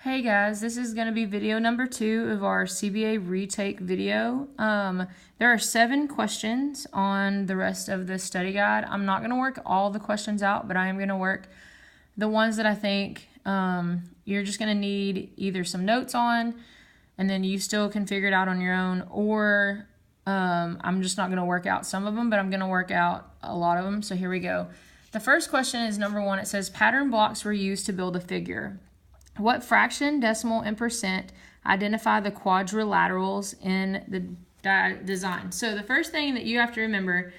Hey guys, this is going to be video number 2 of our CBA Retake video. There are 7 questions on the rest of the study guide. I'm not going to work all the questions out, but I am going to work the ones that I think you're just going to need either some notes on, and then you still can figure it out on your own, or I'm just not going to work out some of them, but I'm going to work out a lot of them. So here we go. The first question is number 1. It says pattern blocks were used to build a figure. What fraction, decimal, and percent identify the quadrilaterals in the design? So the first thing that you have to remember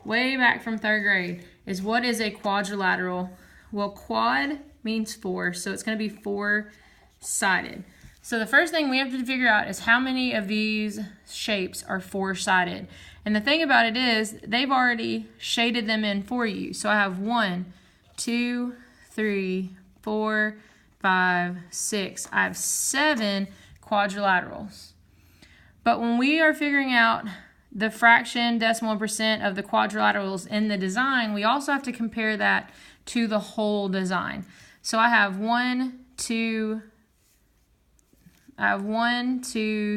way back from 3rd grade is, what is a quadrilateral? Well, quad means 4, so it's going to be 4-sided. So the first thing we have to figure out is how many of these shapes are 4-sided. And the thing about it is, they've already shaded them in for you. So I have 1, 2, 3, 4, 5, 6. I have 7 quadrilaterals. But when we are figuring out the fraction, decimal, and percent of the quadrilaterals in the design, we also have to compare that to the whole design. So I have 1, 2,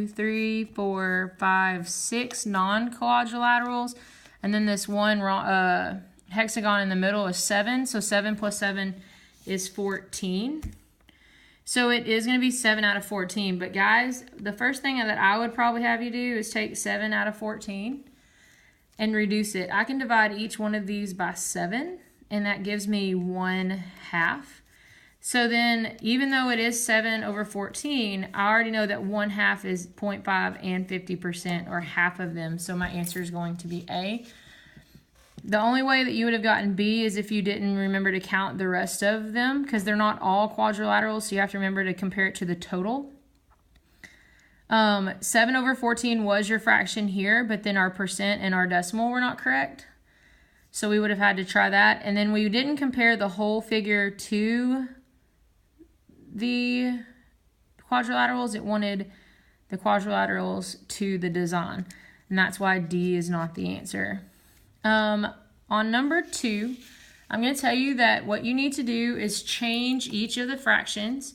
3, 4, 5, 6 non-quadrilaterals, and then this one hexagon in the middle is 7. So 7 plus 7 is 14. So it is going to be 7 out of 14. But guys, the first thing that I would probably have you do is take 7 out of 14 and reduce it. I can divide each one of these by 7, and that gives me 1/2. So then, even though it is 7 over 14, I already know that 1/2 is 0.5 and 50%, or half of them. So my answer is going to be A. The only way that you would have gotten B is if you didn't remember to count the rest of them, because they're not all quadrilaterals, so you have to remember to compare it to the total. 7 over 14 was your fraction here, but then our percent and our decimal were not correct. So we would have had to try that. And then we didn't compare the whole figure to the quadrilaterals. It wanted the quadrilaterals to the design. And that's why D is not the answer. On number 2, I'm going to tell you that what you need to do is change each of the fractions.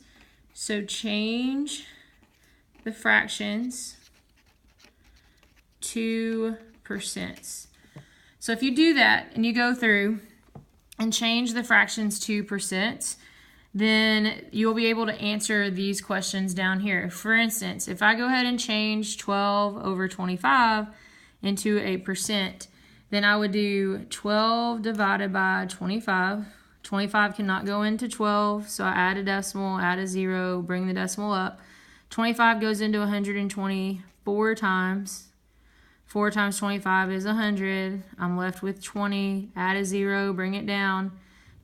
So change the fractions to percents. So if you do that and you go through and change the fractions to percents, then you'll be able to answer these questions down here. For instance, if I go ahead and change 12 over 25 into a percent, then I would do 12 divided by 25. 25 cannot go into 12, so I add a decimal, add a 0, bring the decimal up. 25 goes into 120 4 times. 4 times 25 is 100. I'm left with 20, add a 0, bring it down.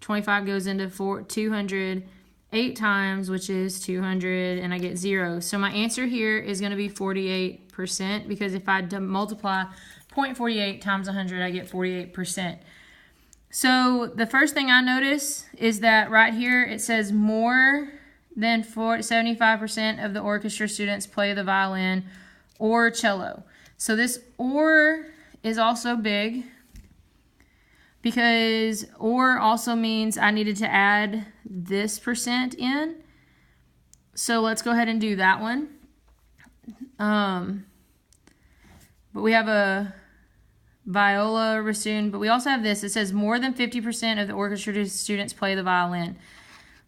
25 goes into 200 8 times, which is 200, and I get 0. So my answer here is going to be 48%, because if I multiply 0.48 times 100, I get 48%. So the first thing I notice is that right here it says more than 75% of the orchestra students play the violin or cello. So this or is also big, because or also means I needed to add this percent in. So let's go ahead and do that one. But we have a viola, bassoon, but we also have this. It says more than 50% of the orchestra students play the violin.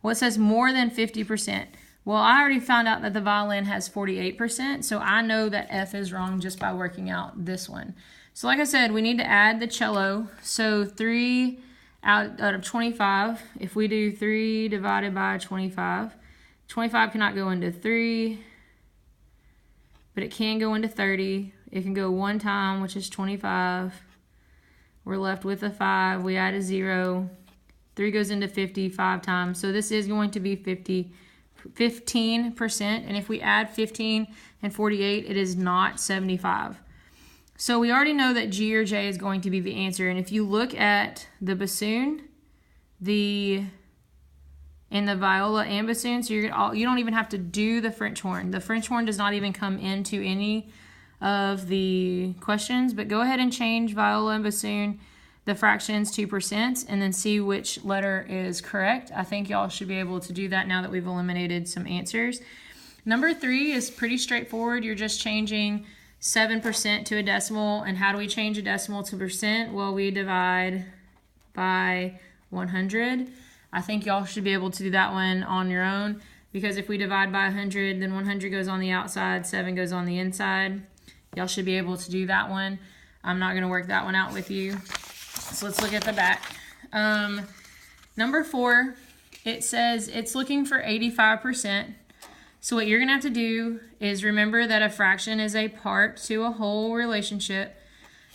Well, it says more than 50%. Well, I already found out that the violin has 48%, so I know that F is wrong just by working out this one. So like I said, we need to add the cello. So 3 out of 25, if we do 3 divided by 25, 25 cannot go into 3, but it can go into 30. It can go 1 time, which is 25. We're left with a 5. We add a 0. 3 goes into 50 5 times. So this is going to be 15%. And if we add 15 and 48, it is not 75. So we already know that G or J is going to be the answer. And if you look at the bassoon, and the viola and bassoon, so you don't even have to do the French horn. The French horn does not even come into any of the questions, but go ahead and change viola and bassoon. the fractions to percents and then see which letter is correct. I think y'all should be able to do that now that we've eliminated some answers. Number 3 is pretty straightforward. You're just changing 7% to a decimal. And how do we change a decimal to percent? Well, we divide by 100. I think y'all should be able to do that one on your own, because if we divide by 100, then 100 goes on the outside, 7 goes on the inside. Y'all should be able to do that one. I'm not going to work that one out with you. So let's look at the back. Number 4, it says it's looking for 85%. So what you're going to have to do is remember that a fraction is a part to a whole relationship.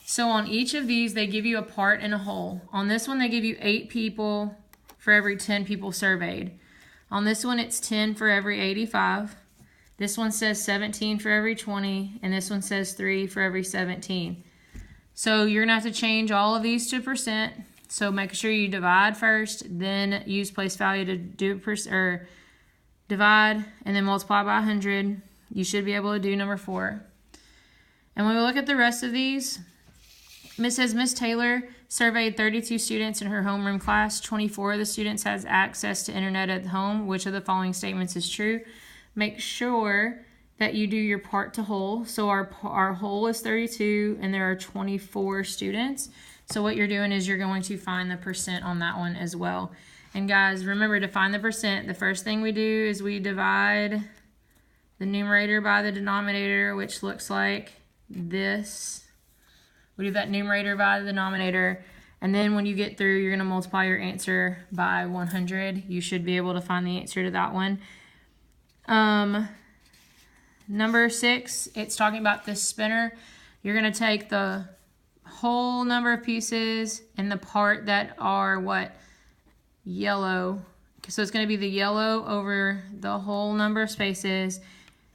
So on each of these, they give you a part and a whole. On this one, they give you 8 people for every 10 people surveyed. On this one, it's 10 for every 85. This one says 17 for every 20, and this one says 3 for every 17. So you're going to have to change all of these to percent. So make sure you divide first, then use place value to do divide, and then multiply by 100. You should be able to do number 4. And when we look at the rest of these, Miss Taylor surveyed 32 students in her homeroom class. 24 of the students has access to internet at home. Which of the following statements is true? Make sure that you do your part to whole. So our whole is 32 and there are 24 students. So what you're doing is you're going to find the percent on that one as well. And guys, remember to find the percent, the first thing we do is we divide the numerator by the denominator, which looks like this. We do that numerator by the denominator, and then when you get through, you're going to multiply your answer by 100. You should be able to find the answer to that one. Number 6, it's talking about this spinner. You're going to take the whole number of pieces and the part that are what? Yellow. So it's going to be the yellow over the whole number of spaces.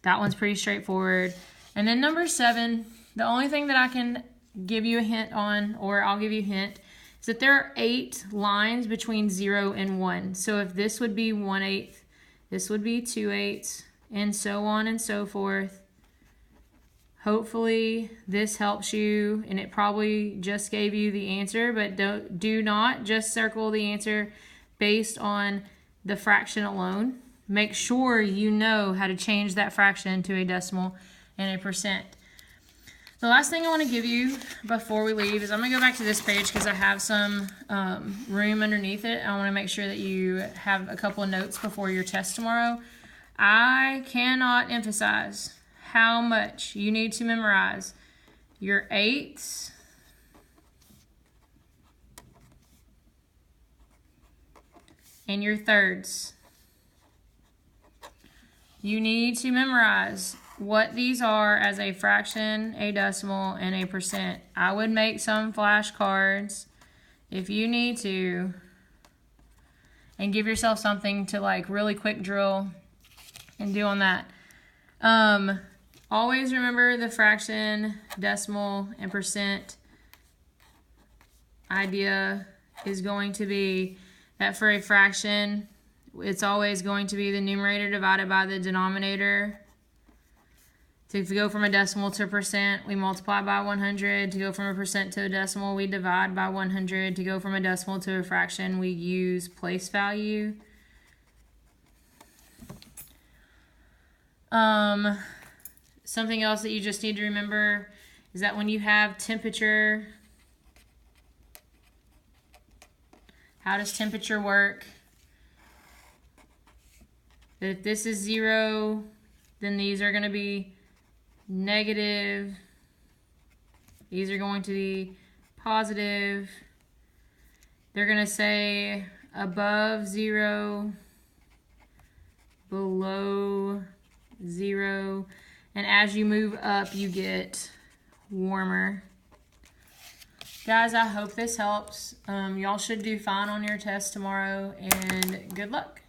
That one's pretty straightforward. And then number 7, the only thing that I can give you a hint on, or I'll give you a hint, is that there are 8 lines between 0 and 1. So if this would be 1/8, this would be 2/8, and so on and so forth. Hopefully this helps you, and it probably just gave you the answer, but do not just circle the answer based on the fraction alone. Make sure you know how to change that fraction to a decimal and a percent. The last thing I want to give you before we leave is I'm going to go back to this page because I have some room underneath it. I want to make sure that you have a couple of notes before your test tomorrow. I cannot emphasize how much you need to memorize your 8s, and your 3rds. You need to memorize what these are as a fraction, a decimal, and a percent. I would make some flashcards if you need to, and give yourself something to like really quick drill and do on that. Always remember the fraction, decimal, and percent idea is going to be that for a fraction, it's always going to be the numerator divided by the denominator. To go from a decimal to a percent, we multiply by 100. To go from a percent to a decimal, we divide by 100. To go from a decimal to a fraction, we use place value. Something else that you just need to remember is that when you have temperature, how does temperature work? If this is 0, then these are going to be negative. These are going to be positive. They're going to say above 0, below 0. And as you move up, you get warmer. Guys, I hope this helps. Y'all should do fine on your test tomorrow, and good luck.